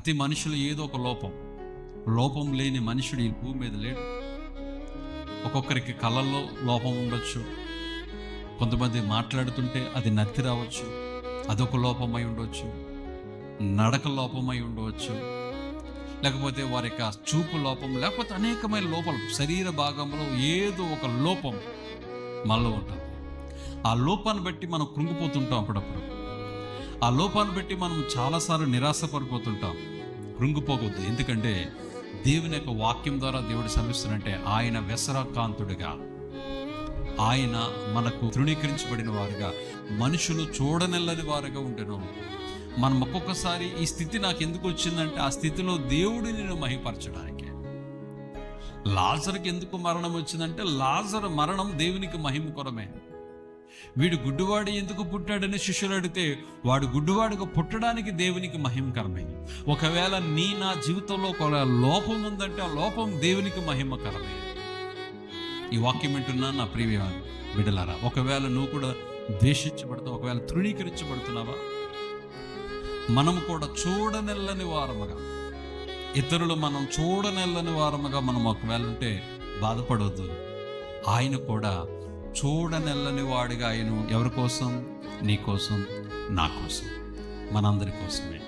ప్రతి మనిషిలో ఏదో ఒక లోపం లేని మనుషుడు ఈ భూమి మీద లేడు. ఒక్కొక్కరికి కళల్లో లోపం ఉండొచ్చు, కొంతమంది మాట్లాడుతుంటే అది నత్తి రావచ్చు, అదొక లోపమై ఉండవచ్చు, నడక లోపమై ఉండవచ్చు, లేకపోతే వారి యొక్క చూపు లోపం, లేకపోతే అనేకమైన లోపాలు శరీర భాగంలో ఏదో ఒక లోపం మనలో ఉంటుంది. ఆ లోపాన్ని బట్టి మనం కృంగిపోతుంటాం. అప్పుడప్పుడు ఆ లోపాన్ని బట్టి మనం చాలాసార్లు నిరాశపడిపోతుంటాం. కృంగిపోకూడదు. ఎందుకంటే దేవుని యొక్క వాక్యం ద్వారా దేవుడు సెలవిస్తున్నంటే ఆయన వ్యసనకాంతుడిగా, ఆయన మనకు తృణీకరించబడిన వారుగా, మనుషులు చూడనెల్లని వారుగా ఉండెను. మనం ఒక్కొక్కసారి ఈ స్థితి నాకు ఎందుకు వచ్చిందంటే ఆ స్థితిలో దేవుడిని నేను మహిమపరచడానికి. లాజరుకి ఎందుకు మరణం వచ్చిందంటే లాజరు మరణం దేవునికి మహిమకరమే. వీడు గుడ్డివాడు ఎందుకు పుట్టాడని శిష్యులు అడిగితే వాడు గుడ్డివాడుగా పుట్టడానికి దేవునికి మహిమకరమే. ఒకవేళ నా జీవితంలో ఒక లోపం ఉందంటే ఆ లోపం దేవునికి మహిమకరమే. ఈ వాక్యం వింటున్నా నా ప్రియ బిడ్డలారా, ఒకవేళ నువ్వు కూడా ద్వేషించబడతావు, ఒకవేళ తృణీకరించబడుతున్నావా, మనం కూడా చూడనెల్లని వారముగా, ఇతరులు మనం చూడనెల్లని వారముగా మనం ఒకవేళ ఉంటే బాధపడవద్దు. ఆయన కూడా చూడనెల్లని వాడిగా ఆయన ఎవరి కోసం? నీ కోసం, నా కోసం, మనందరి కోసమే.